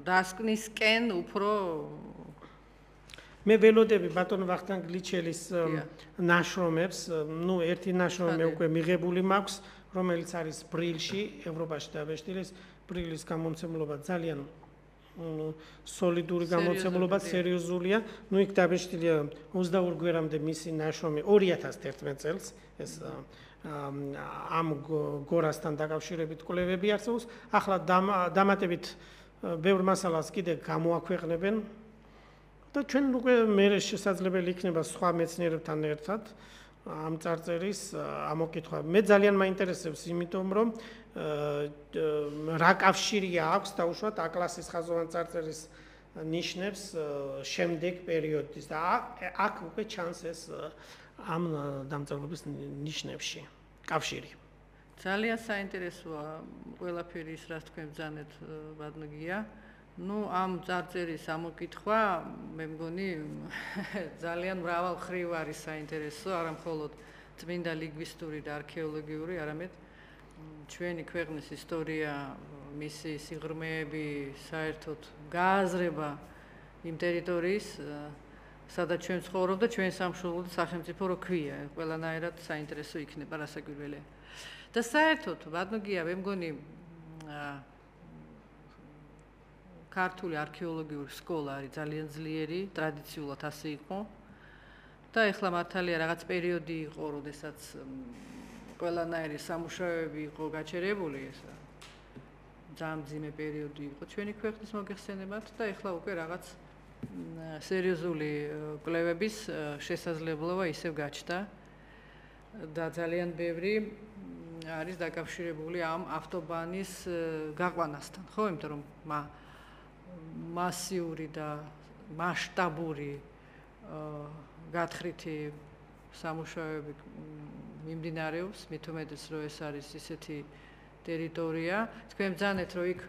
დასკვნისკენ უფრო მე ველოდები ბატონ ვახტანგ გლიჩელის ნაშრომებს, ნუ ერთი ნაშრომი უკვე მიღებული მაქვს, რომელიც არის ბრილში, ევროპაში დაბეჭდილის ბრილის გამომცემლობა ძალიან სოლიდური გამოცემლობა, სერიოზულია. ნუ იქ დაბეჭდილია 22 გვერამდე მისი ნაშრომი 2011 წელს, ეს ამ გორასთან დაკავშირებით კვლევები არსებობს. ახლა დამატებით ბევრ მასალას კიდე გამოაქვეყნებენ და ჩვენ უკვე მე შესაძლებელი იქნება სხვა მეცნიერებთან ერთად ამ წარწერის ამოკითხვა. მე ძალიან მაინტერესებს, იმიტომ რომ რა კავშირია აქვს დაუშვათ A-კლასის ხაზოვანი წარწერის ნიშნებს შემდეგ პერიოდის და აქ უკვე ჩანს ეს ამ დამწერლობის ნიშნებში კავშირი. ძალიან საინტერესოა ყველაფერი ის, რაც თქვენ ბრძანეთ ბატონგია. ნუ ამ წარწერის ამოკითხვა მე მგონი ძალიან მრავალმხრივ არის საინტერესო, არა მხოლოდ წმინდა ლინგვისტური და არქეოლოგიური, არამედ ჩვენი ქვეყნის ისტორია, მისი სიღრმეები, საერთოდ გააზრება იმ ტერიტორიის, სადაც ჩვენ ცხოვრობ და ჩვენ სამშობლო და სახელმწიფო რო ქვია, ყველანაირად საინტერესო იქნება რასაკვირველია. და საერთოდ ბატონგია მე მგონი ქართული არქეოლოგიური სკოლა არის ძალიან ძლიერი, ტრადიციულად ასე იყო. და ეხლა მართალია რაღაც პერიოდი იყო, როდესაც ყველანაირი სამუშაოები იყო გაჩერებული, ესა ძალიან მძიმე პერიოდი იყო ჩვენი ქვეყნის მოგეხსენებათ და ეხლა უკვე რაღაც სერიოზული კვლევების შესაძლებლობა ისევ გაჩნდა და ძალიან ბევრი არის დაკავშირებული ამ ავტობანის გაყვანასთან, ხო, იმიტომ რომ მასიური და მასშტაბური გათხრითი სამუშაოები მიმდინარეობს, მით უმეტეს რომ ეს არის ისეთი ტერიტორია, თქვენ ბრძანეთ რომ იქ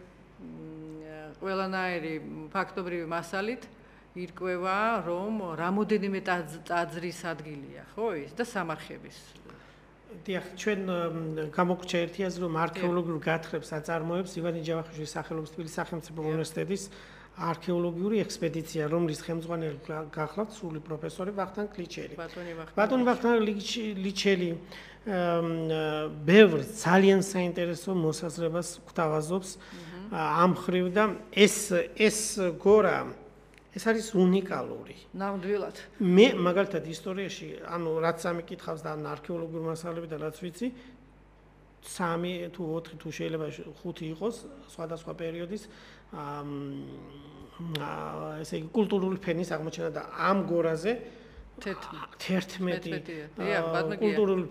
ყველანაირი ფაქტობრივი მასალით ირკვევა რომ რამოდენიმე ტაძრის ადგილია, ხო ის და სამარხების. დიახ, ჩვენ გამოგვჭა ერთი აზრი რომ არქეოლოგიურ გათხრებს აწარმოებს ივანე ჯავახიშვილის სახელობის თბილისის სახელმწიფო უნივერსიტეტის არქეოლოგიური ექსპედიცია, რომლის ხელმძღვანელი გახლავთ სრული პროფესორი ვახტანგ გლიჩელი. ბატონ ვახტანგ გლიჩელი ბევრ ძალიან საინტერესო მოსაზრებას გვთავაზობს ამ ხრივ და ეს გორა, ეს არის უნიკალური. ნამდვილად. მე მაგალითად ისტორიაში, ანუ რაც ამიკითხავს და არქეოლოგიურ მასალები და რაც ვიცი, 3 თუ 4 თუ შეიძლება 5 იყოს სხვადასხვა პერიოდის ესე იგი კულტურული ფენის აღმოჩენა და ამ გორაზე 11 კულტურული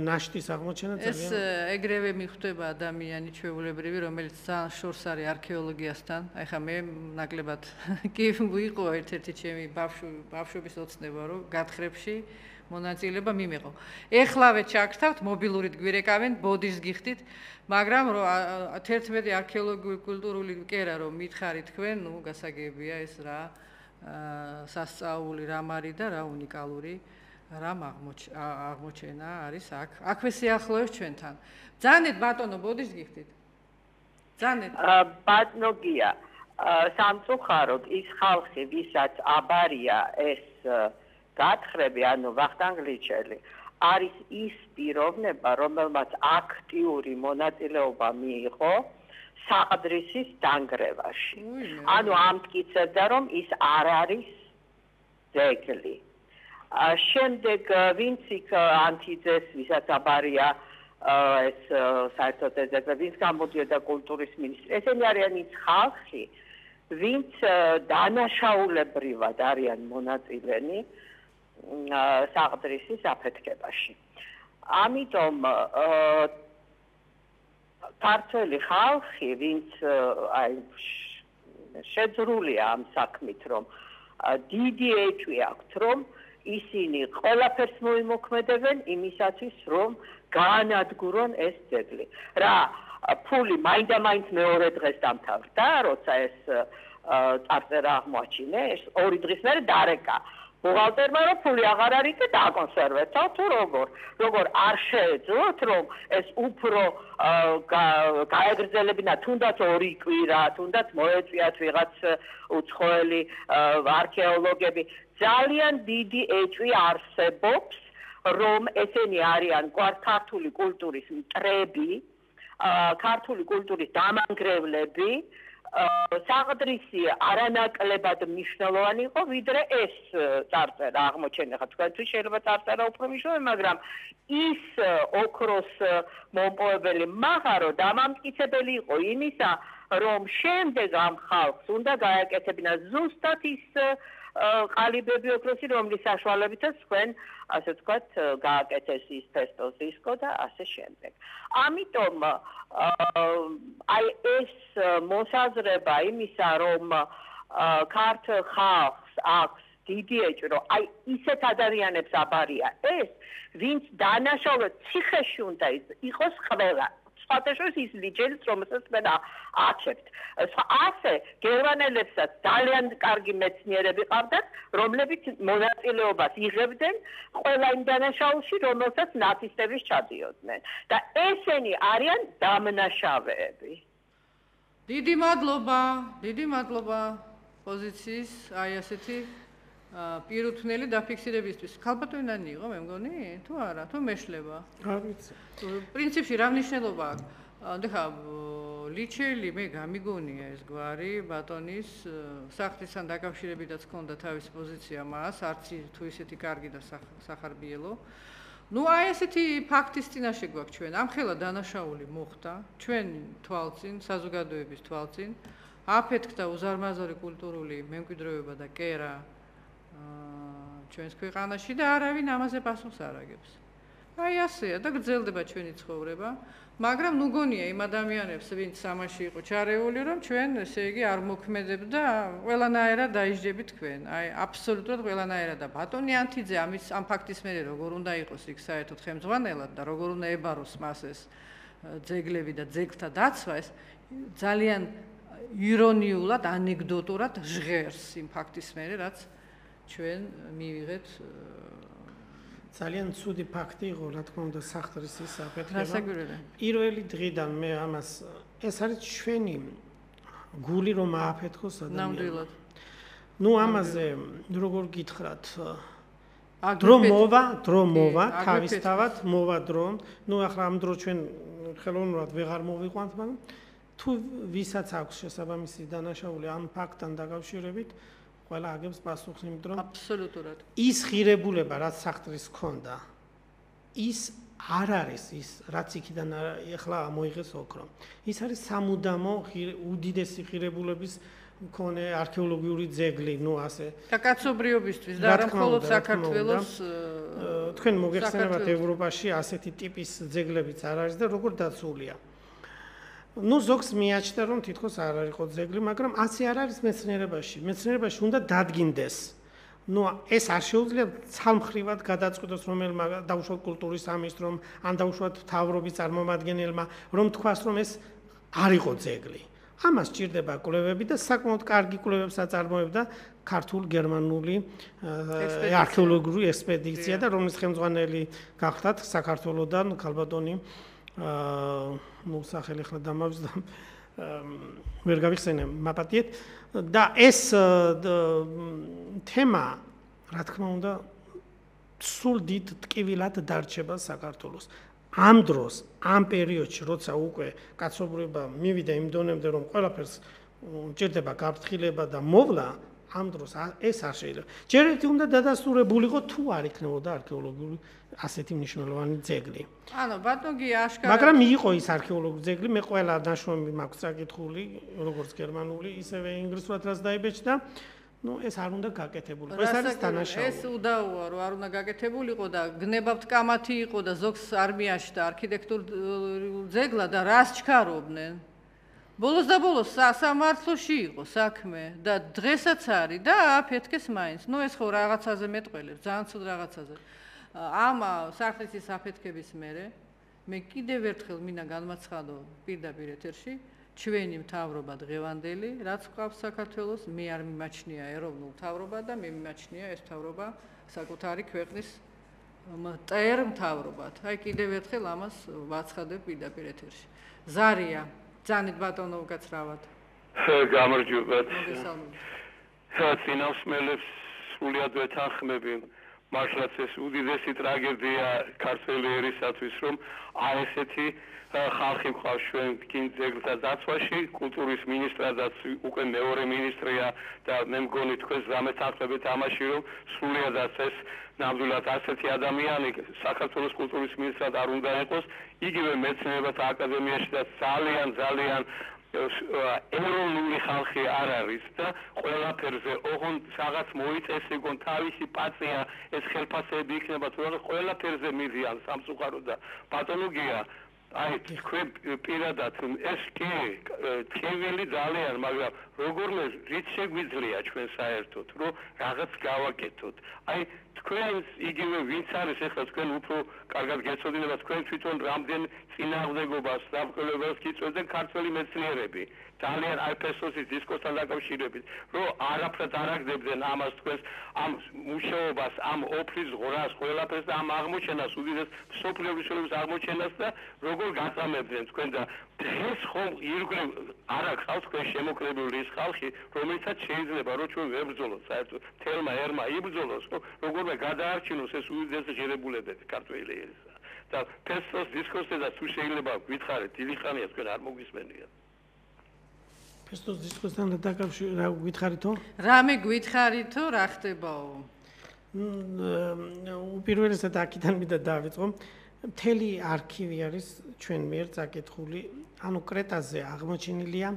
ნაშთის აღმოჩენა ძალიან ეს ეგრევე მიხვდება ადამიანი ჩვეულებრივი, რომელიც ძალიან შორს არის არქეოლოგიასთან. აი ხა მე ნაკლებად კი ვიყო ერთ-ერთი ჩემი ბავშვობის ოცნება, რომ გათხრებში მონაწილეობა მიმეყო. ეხლავე ჩაგრთავთ მობილურით გვირეკავენ, ბოდის გიხდით, მაგრამ რომ 11 არქეოლოგიური კულტურული კერა რომ მითხარით თქვენ, ნუ გასაგებია ეს რა სასწაული რამ არის და რა უნიკალური რამ აღმოჩენა არის აქ. აქვე სიახლოვეს ჩვენთან. ძანეთ ბატონო ბოდის გიხდით. ძანეთ. ბატონო გია, სამწუხაროდ ის ხალხი, ვისაც აბარია ეს გათხრები, ანუ ვახტანგ-ლიჩელი, არის ის პიროვნება, რომელმაც აქტიური მონაწილეობა მიიღო საყდრისის დანგრევაში. ანუ ამტკიცებდა, რომ ის არ არის ძეგლი. შემდეგ ვინც იქ ანთიძეს, ვისაც აბარია ეს საერთოდ ძეგლი, ვინც გამოდიოდა კულტურის მინისტრი, ესენი არიან ის ხალხი, ვინც დანაშაულებრივად არიან მონაწილენი საყდრისის აფეთქებაში. ამიტომ ქართველი ხალხი, ვინც აი შეძრულია ამ საქმით, რომ დიდი ეჭვი აქვთ, რომ ისინი ყველაფერს მოიმოქმედებენ იმისათვის, რომ გაანადგურონ ეს ძეგლი. რა, ფული მაინდა-მაინც მეორე დღეს დამთავრდა, როცა ეს წარწერა აღმოაჩინეს, 2 დღის მერე დარეკა. ბუღალტერმა რომ ფული აღარ არის და დააკონსერვებდა თუ როგორ არ შეეძლოთ რომ ეს უფრო გაეგრძელებინა თუნდაც 2 კვირა, თუნდაც მოეწვიათ ვიღაც უცხოელი არქეოლოგები, ძალიან დიდი ეჭვი არსებობს რომ ესენი არიან ქართული კულტურის მტრები, ქართული კულტურის დამანგრევლები, საყდრისი არანაკლებად მნიშვნელოვანი იყო, ვიდრე ეს წარწერა აღმოჩენა. ხა თქვენთვის შეიძლება წარწერა უფრო მნიშვნელოვანი, მაგრამ ის ოქროს მომპოვებელი მაღარო დამამტკიცებელი იყო იმისა, რომ შემდეგ ამ ხალხს უნდა გააკეთებინა ზუსტად ის ყალიბები ოქროსი, რომლის საშუალებითაც თქვენ, ასე ვთქვათ, გააკეთეს ის ფესტოს დისკო და ასე შემდეგ. ამიტომ აი ეს მოსაზრება იმისა, რომ ქართულ ხალხს აქვს დიდი ეჭვი, რომ აი ისეთ ადამიანებს აბარია ეს, ვინც დანაშაულად ციხეში უნდა იყოს ყველა. სხვადასხვა ის ლიჯერიც, რომელსაც მე აჩვენებთ. ასე გერმანელებსაც ძალიან კარგი მეცნიერები ყავდათ, რომლებიც მონაწილეობას იღებდნენ ყველა იმ დანაშაულში, რომელსაც ნაცისტების ჩადიოდნენ. და ესენი არიან დამნაშავეები. დიდი მადლობა პოზიციის, აი ასეთი პირუთვნელი დაფიქსირებისთვის. ქალბატონანი იყო, მე მგონი, თუ არა, თუ მეშლება? არ ვიცი. პრინციპში რა მნიშვნელობა აქვს? ეხლა ლიჩელი მე გამიგონია ეს გვარი ბატონის სახთისთან დაკავშირებითაც ჰქონდა თავისი პოზიცია მას, არც თუ ისეთი კარგი და სახარბიელო. ნუ აი ესეთი ფაქტის წინაშე გვაქვს ჩვენ. ამხელა დანაშაული მოხდა ჩვენ თვალწინ, საზოგადოების თვალწინ. აფეთქდა უზარმაზარი კულტურული მემკვიდრეობა და კერა ჩვენს ქვეყანაში და არავინ ამაზე პასუხს არ აგებს. აი ასეა და გრძელდება ჩვენი ცხოვრება, მაგრამ ნუ გონია იმ ადამიანებს, ვინც სამაში იყო ჩარეული, რომ ჩვენ ესე იგი არ მოქმედებთ და ყველანაირად დაიჯდებით თქვენ. აი აბსოლუტურად ყველანაირად და ბატონი ანთიძე ამ ფაქტის მერე როგორ უნდა იყოს იქ საერთოდ ხელმძღვანელად და როგორ უნდა ებაროს მას ეს ძეგლები და ძეგლთა დაცვა, ეს ძალიან ირონიულად, ანეკდოტურად ჟღერს იმ ფაქტის მერე, რაც ჩვენ მივიღეთ ძალიან ცუდი ფაქტი იყო, რა თქმა უნდა, საყდრისის აფეთქება. რასაკვირველია. პირველი დღიდან მე ამას ეს არის ჩვენი გული რომ ააფეთქოს ადამიანს. ნუ ამაზე როგორ გითხრათ? დრო მოვა, თავისთავად მოვა დრო. ნუ ახლა ამ დრო ჩვენ ხელოვნურად ვეღარ მოვიყვანთ, მაგრამ თუ ვისაც აქვს შესაბამისი დანაშაული ამ ფაქტთან დაკავშირებით, ყველა აგებს პასუხს, იმიტომ რომ აბსოლუტურად. ის ღირებულება, რაც სახტრის ჰქონდა, ის არ არის ის, რაც იქიდან ეხლა მოიღეს ოქრო. ის არის სამუდამო უდიდესი ღირებულების მქონე არქეოლოგიური ძეგლი, ასე. და კაცობრიობისთვის და არა მხოლოდ საქართველოს თქვენ მოგეხსენებათ ევროპაში ასეთი ტიპის ძეგლებიც არ არის და როგორ დაცულია. ზოგს მიაჩნდა რომ თითქოს არ არისო ძეგლი, მაგრამ ასე არ არის მეცნიერებაში. მეცნიერებაში უნდა დადგინდეს. ეს არ შეუძლია ცალმხრივად გადაწყვიტოს რომელმა დაუშვათ კულტურის სამინისტრომ, ან დაუშვათ მთავრობის წარმომადგენელმა, რომ თქვას რომ ეს არ იყო ძეგლი. ამას სჭირდება კვლევები და საკმაოდ კარგი კვლევებს აწარმოებდა ქართულ-გერმანული არქეოლოგიური ექსპედიცია და რომლის ხელმძღვანელი გახდათ საქართველოსდან ქალბატონი სახელი ახლა დამავიწყდა ვერ გავიხსენე მაპატიეთ და ეს თემა რა თქმა უნდა სულ დიდ ტკივილად დარჩება საქართველოს. ამ დროს, ამ პერიოდში, როცა უკვე კაცობრიობა მივიდა იმ დონემდე, რომ ყველაფერს ჭირდება გაფრთხილება და მოვლა, ამ დროს ეს არ შეიძლება. ჯერ ერთი უნდა დადასტურებულიყო თუ არ იქნებოდა არქეოლოგიური ასეთი მნიშვნელოვანი ძეგლი. ბატონგი აშკარად. მაგრამ იყო ის არქეოლოგიური ძეგლი, მე ყველა ნაშრომი მაქვს წაკითხული, როგორც გერმანული, ისევე ინგლისურად რაც დაიბეჭდა. ეს არ უნდა გაკეთებულიყო. ეს არის დანაშაული. ეს უდაოა, რომ არ უნდა გაკეთებულიყო და გნებავთ კამათი იყო და ზოგს არმიაში და არქიტექტურულ ძეგლა და რას ჩქარობდნენ. ბოლოს და ბოლოს სამართლოში იყო საქმე და დღესაც არის და აფეთქეს მაინც. ეს ხო რაღაცაზე მეტყველებს, ძალიან ცუდ რაღაცაზე. ამ სახლის აფეთქების მერე მე კიდევ ერთხელ მინდა განმაცხადო პირდაპირ ეთერში ჩვენი მთავრობა დღევანდელი, რაც გვყავს საქართველოს, მე არ მიმაჩნია ეროვნულ მთავრობა და მე მიმაჩნია ეს მთავრობა საკუთარი ქვეყნის მტერ მთავრობად. კიდევ ერთხელ ამას ვაცხადებ პირდაპირ ეთერში. ზარია, ძანით ბატონო უკაცრავად. გამარჯობათ. წინასწმელებს სრულად ვეთანხმები. მართლაც ეს უდიდესი ტრაგედია ქართველი ერისათვის, რომ ესეთი ხალხი მყავს ჩვენ ძეგლთა დაცვაში, კულტურის მინისტრადაც უკვე მეორე მინისტრია და მე მგონი თქვენს გამეთანხმებით ამაში, რომ სრულიადაც ეს ნამდვილად ასეთი ადამიანი საქართველოს კულტურის მინისტრად არ უნდა იყოს, იგივე მეცნიერებათა აკადემიაში და ძალიან ეროვნული ხალხი არ არის და ყველაფერზე ოღონდ რაღაც მოიწესრიგონ თავისი პაწია ეს ხელფასები იქნება თუ რაღაც ყველაფერზე მიდიან სამწუხარო და პათოლოგია თქვენ პირადად ეს კი ტკივილი ძალიან მაგრამ როგორმე რით შეგვიძლია ჩვენ საერთოდ რომ რაღაც გავაკეთოთ თქვენ იგივე ვინც არის ახლა თქვენ უფრო კარგად გეცოდინება თქვენ თვითონ რამდენ წინააღმდეგობას დამკვირვებელს გიწევდნენ ქართველი მეცნიერები ძალიან ფესოსის დისკოსთან დაკავშირებით რომ არაფრად არ აგდებდნენ ამას თქვენს ამ მუშაობას ამ ოფრის ღრას ყველაფერს და ამ აღმოჩენას უდიდეს სოფლიო მნიშვნელობის აღმოჩენას და როგორ გაწამებდნენ თქვენ და დღეს ხომ ირგვლივ არ აქვს თქვენ შემოკრებილი ის ხალხი რომელსაც შეიძლება რომ ჩვენ ვებრძოლოთ საერთოდ თელმა ერმა იბრძოლოს როგორმე გადაარჩინოს ეს უდიდესი ღირებულებები ქართველი ერისა და ფესოს დისკოსზე და თუ შეიძლება გითხარით დიდი ხანია თქვენ არ მოგვისმენიათ ფესოს დისკოსთან დაკავშირებით რა გითხარითო? რამე გითხარითო, რა ხდებაო? უპირველესად აქედან მინდა დავიწყო. მთელი არქივი არის ჩვენ მიერ წაკითხული, კრეტაზე აღმოჩენილია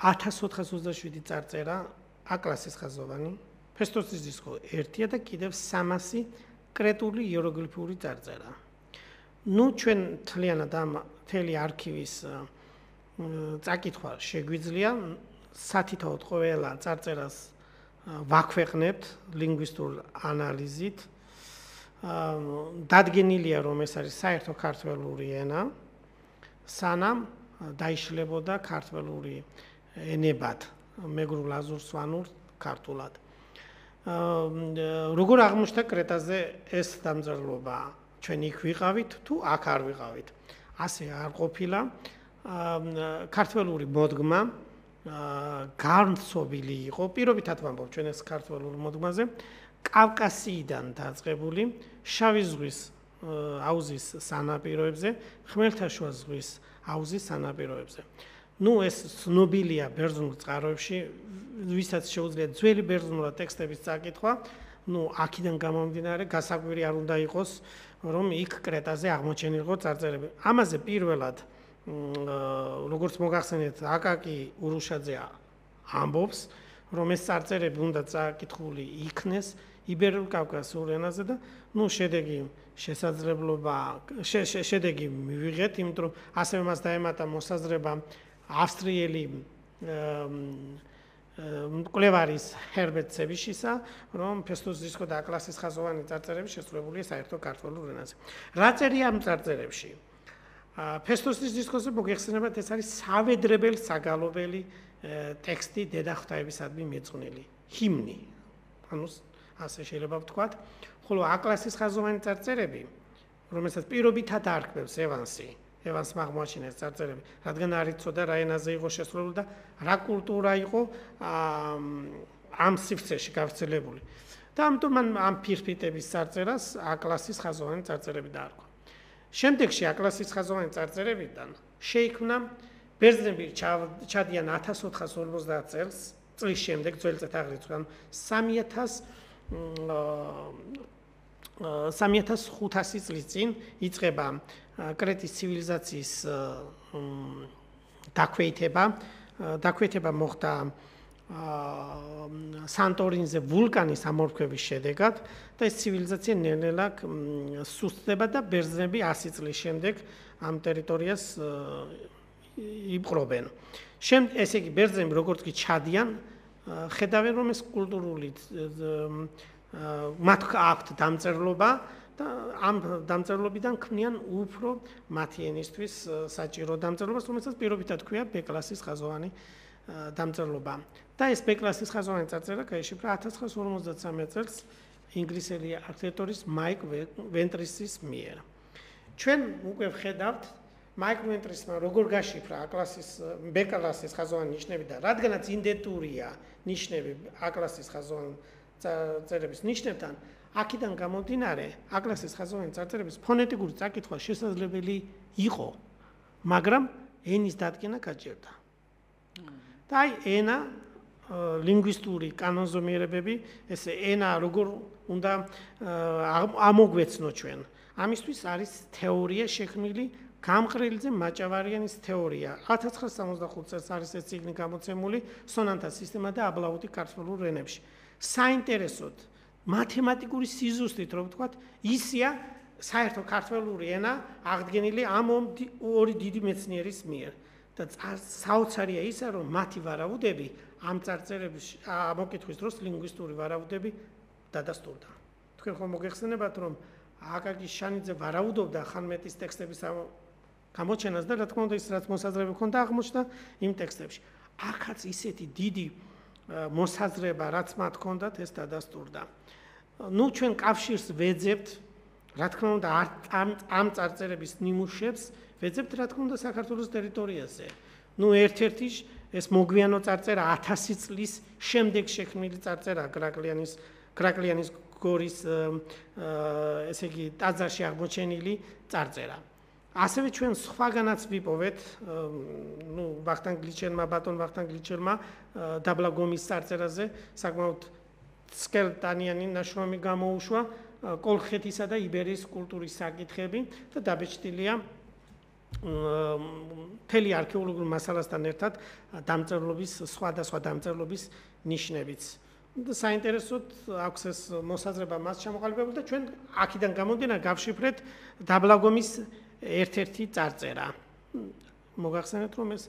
1427 წარწერა, A-კლასის ხაზოვანი, ფესტოსის დისკო 1-ია და კიდევ 300 კრეტული იეროგლიფური წარწერა. ჩვენ თლიანად ამ მთელი არქივის წაკითხვა შეგვიძლია სათითაოდ ყველა წარწერას ვაქვეყნებთ ლინგვისტურ ანალიზით დადგენილია რომ ეს არის საერთო ქართველური ენა სანამ დაიშლებოდა ქართველური ენებად მეგრულ აზურსვანურ ქართულად როგორ აღმოჩნდა კრეტაზე ეს დამწერლობა ჩვენ იქ ვიყავით თუ აქ არ ვიყავით ასე არ ყოფილა ქართველური მოდგმა განცობილი იყო პირობითად ვამბობ ჩვენ ეს ქართველურ მოდგმაზე კავკასიიდან დაწყებული შავი ზღვის აუზის სანაპიროებზე ხმელთაშუა ზღვის აუზის სანაპიროებზე ეს ცნობილია ბერძნულ წყაროებში ვისაც შეუძლია ძველი ბერძნულად ტექსტების წაკითხვა, აქედან გამომდინარე გასაკვირი არ უნდა იყოს, რომ იქ კრეტაზე აღმოჩენილიყო წარწერები. ამაზე პირველად როგორც მოგახსენეთ, აკაკი ურუშაძე ამბობს, რომ ეს წარწერები უნდა წაკითხული იქნეს იბერიულ კავკასიურ ენაზე და შედეგი შედეგი მივიღეთ, იმიტომ რომ ასევე მას დაემატა მოსაზრება ავსტრიელი მკვლევარის ჰერბერტ ცევიშისა, რომ ფესტუს დისკო და აკლასის ხაზოვანი წარწერები შესრულებულია საერთო ქართულ ენაზე. რა წერია ამ წარწერებში? ფესტუსის დისკოზე მოგეხსენებათ, ეს არის სავედრებელი საგალობელი ტექსტი დედა ღვთაებისადმი მიძღვნილი, ჰიმნი. ანუ ასე შეიძლება ვთქვათ, ხოლო აკლასის ხაზოვანი წარწერები, რომელსაც პირობითად არქმევს ევანსმა აღმოაჩინა ეს წარწერები, რადგან არ იცოდა რა ენაზე იყო შესრულებული და რა კულტურა იყო ამ სივრცეში გავრცელებული. და ამიტომ ამ ფირფიტების წარწერას აკლასის ხაზოვანი წარწერები დაარქვა. შემდეგში აკლასის ხაზოვანი წარწერებიდან შეიქმნა ბერძნები ჩადიან 1450 წლის შემდეგ, ძველი წელთაღრიცხვიდან 3500 წლის წინ იწყება კრეტის ცივილიზაციის დაქვეითება მოხდა სანტორინზე ვულკანის ამორფქების შედეგად და ეს ცივილიზაცია ნელ-ნელა სუსტდება და ბერძნები 100 წლის შემდეგ ამ ტერიტორიას იპყრობენ. ესე იგი ბერძნები როგორც კი ჩადიან, ხედავენ რომ ეს კულტურული მათ აქვთ დამწერლობა და ამ დამწერლობიდან ქმნიან უფრო მათი ენისთვის საჭირო დამწერლობას, რომელსაც პირობითად ქვია ბ-კლასის ხაზოვანი დამწერლობა. და ეს ბ-კლასის ხაზოვანი წარწერა გაიშიფრა 1953 წელს ინგლისელი არქიტექტორის მაიკ ვენტრისის მიერ. ჩვენ უკვე ვხედავთ მაიკ ვენტრისმა როგორ გაშიფრა ბ-კლასის ხაზოვანი ნიშნები და რადგანაც იდენტურია ნიშნები A-კლასის ხაზოვანი წარწერების ნიშნებთან, აქედან გამომდინარე A-კლასის ხაზოვანი წარწერების ფონეტიკური წაკითხვა შესაძლებელი იყო, მაგრამ ენის დადგენა გაჭირდა. და აი ენა ლინგვისტური კანონზომიერებები, ესე ენა როგორ უნდა ამოგვეცნო ჩვენ. ამისთვის არის თეორია შექმნილი გამყრელიძე მაჭავარიანის თეორია. 1965 წელს არის ეს წიგნი გამოცემული სონანთა სისტემა და აბლაუტი ქართულ ენებში. საინტერესოდ მათემატიკური სიზუსტით, რომ ვთქვათ, ისია საერთო ქართული ენა აღდგენილი ამ ორი დიდი მეცნიერის მიერ. და საოცარია ისა, რომ მათი ვარაუდები ამ წარწერების ამოკითხვის დროს ლინგვისტური ვარაუდები დადასტურდა. თქვენ ხომ მოგეხსენებათ, რომ აკაკი შანიძე ვარაუდობდა ხანმეტის ტექსტების გამოჩენას და რა თქმა უნდა ის რაც მოსაზრება ჰქონდა აღმოჩნდა იმ ტექსტებში. აქაც ისეთი დიდი მოსაზრება რაც მათ ჰქონდათ ეს დადასტურდა. ჩვენ კავშირს ვეძებთ, რა თქმა უნდა ამ წარწერების ნიმუშებს ვეძებთ რა თქმა უნდა საქართველოს ტერიტორიაზე. ერთ-ერთი ეს მოგვიანო წარწერა 1000 წლის შემდეგ შექმნილი წარწერა კრაკლიანის გორის ესე იგი ტაძარში აღმოჩენილი წარწერა. ასევე ჩვენ სხვაგანაც ვიპოვეთ, ბახტანგ გლიჩელმა, ბატონ ბახტანგ გლიჩელმა დაბლაგომის წარწერაზე საკმაოდ სკელტანიანი ნაშრომი გამოუშვა კოლხეთისა და იბერიის კულტურის საკითხები და დაბეჭდილია მთელი არქეოლოგიურ მასალასთან ერთად დამწერლობის სხვადასხვა დამწერლობის ნიშნებიც. საინტერესოდ აქვს ეს მოსაზრება მას ჩამოყალიბებული და ჩვენ აქედან გამომდინარე გავშიფრეთ დაბლაგომის ერთ-ერთი წარწერა. მოგახსენეთ რომ ეს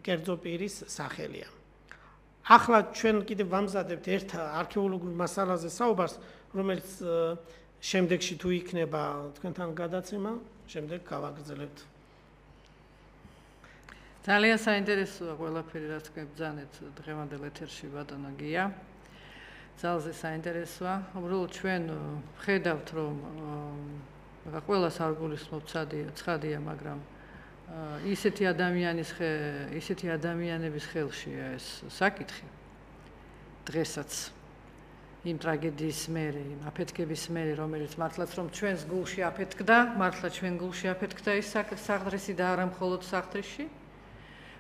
კერძო პირის სახელია. ახლა ჩვენ კიდევ ვამზადებთ ერთ არქეოლოგიურ მასალაზე საუბარს, რომელიც შემდეგში თუ იქნება თქვენთან გადაცემა, შემდეგ გავაგრძელებთ. ძალიან საინტერესოა ყველაფერი რაც თქვენ ბრძანეთ დღევანდელ ეთერში ბატონო გია. ძალზე საინტერესოა. უბრალოდ ჩვენ ვხედავთ რომ ყველას არ გულისხმობ ცხადია, მაგრამ ისეთი ადამიანების ხელშია ეს საკითხი დღესაც იმ ტრაგედიის მერე, იმ აფეთქების მერე, რომელიც მართლაც რომ ჩვენს გულში აფეთქდა, მართლა ჩვენ გულში აფეთქდა ის საყდრისი და არა მხოლოდ საყდრიში.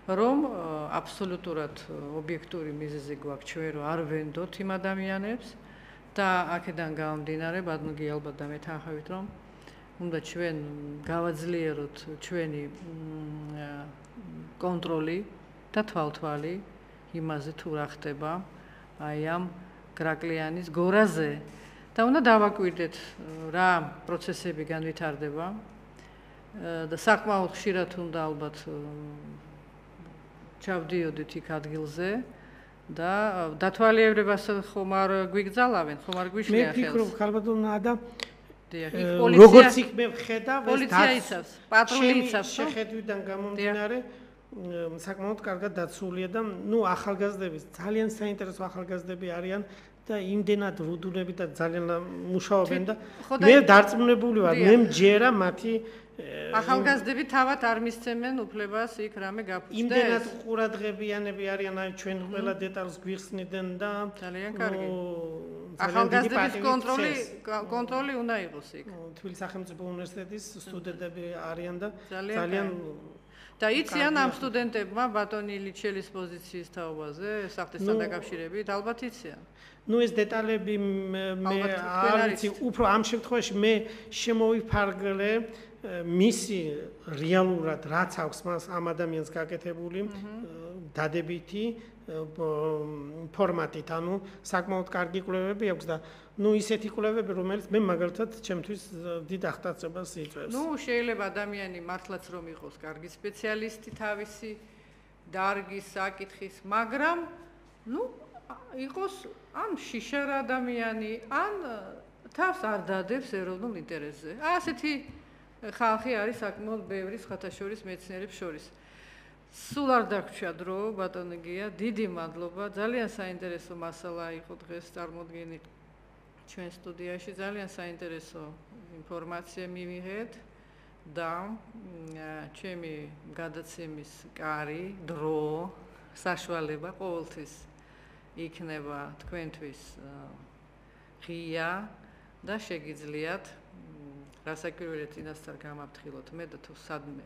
რომ აბსოლუტურად ობიექტური მიზეზი გვაქვს ჩვენ რომ არ ვენდოთ იმ ადამიანებს და აქედან გამომდინარე ბატონი ალბათ და მეთანხმებით რომ უნდა ჩვენ გავაძლიეროთ ჩვენი კონტროლი და თვალთვალი იმაზე თუ რა ხდება აი ამ გრაკლიანის გორაზე და უნდა დავაკვირდეთ რა პროცესები განვითარდება და საკმაოდ ხშირად უნდა ალბათ ჩავდიოდით იქ ადგილზე და დათვალიერებას ხომ არ გვიგზალავენ, ხომ არ გვიშლიან ხელს. მე ვფიქრობ, ხალბატონო ადა პოლიცია როგორც იქ მე ვხედავ, პოლიცია იცავს, პატრული იცავს, შეხედვიდან გამომდინარე საკმაოდ კარგად დაცულია და ნუ ახალგაზრდები ძალიან საინტერესო ახალგაზრდები არიან და იმდენად რუდუნები და ძალიან მუშაობენ და მე დარწმუნებული ვარ, მე მჯერა მათი ახალგაზრდები თავად არ მისცემენ უფლებას იქ რამე გაფუძნდეს. იმდენად ყურადღებიანები არიან, აი ჩვენ ყველა დეტალს გვიხსნიდან და ძალიან კარგი. ახალგაზრდების კონტროლი უნდა იყოს იქ. თბილისის სახელმწიფო უნივერსიტეტის სტუდენტები არიან და ძალიან და იციან ამ სტუდენტებმა ბატონი ლიჩელის პოზიციის თაობაზე საფრთხესთან დაკავშირებით ალბათ იციან. ნუ ეს დეტალები მე არ ვიცი, უფრო ამ შემთხვევაში მე შემოვიფარგლე მისი რეალურად რაც აქვს მას ამ ადამიანს გაკეთებული დადებითი ფორმატით, ანუ საკმაოდ კარგი კვლევები აქვს და ნუ ისეთი კვლევები, რომელიც მე მაგალითად ჩემთვის დიდ აღტაცებას იწვევს. ნუ შეიძლება ადამიანი მართლაც რომ იყოს კარგი სპეციალისტი თავისი დარგის საკითხის, მაგრამ ნუ იყოს ან შიშარ ადამიანი, ან თავს არ დადებს ეროვნულ ინტერესზე. ასეთი ხალხი არის საკმაოდ ბევრი სხვათაშორის მეცნიერებს შორის. სულ არ დაგვრჩა დრო, ბატონო გია, დიდი მადლობა. ძალიან საინტერესო მასალა იყო დღეს წარმოდგენი ჩვენ სტუდიაში. ძალიან საინტერესო ინფორმაცია მივიღეთ და ჩემი გადაცემის კარი, დრო, საშუალება ყოველთვის იქნება თქვენთვის ღია და შეგიძლიათ რასაკვირველია წინასწარ გამაფრთხილოთ მე და თუ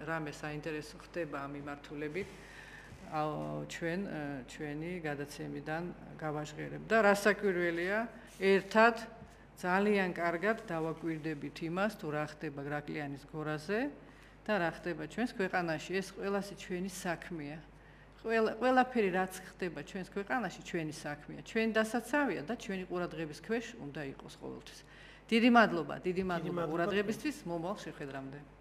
რამე საინტერესო ხდება ამ მიმართულებით ჩვენი გადაცემიდან გავაჟღერებ და რასაკვირველია ერთად ძალიან კარგად დავაკვირდებით იმას თუ რა ხდება გრაკლიანის გორაზე და რა ხდება ჩვენს ქვეყანაში ეს ყველასი ჩვენი საქმეა ყველაფერი რაც ხდება ჩვენს ქვეყანაში ჩვენი საქმეა ჩვენი დასაცავია და ჩვენი ყურადღების ქვეშ უნდა იყოს ყოველთვის. დიდი მადლობა ყურადღებისთვის, მომავალ შეხვედრამდე.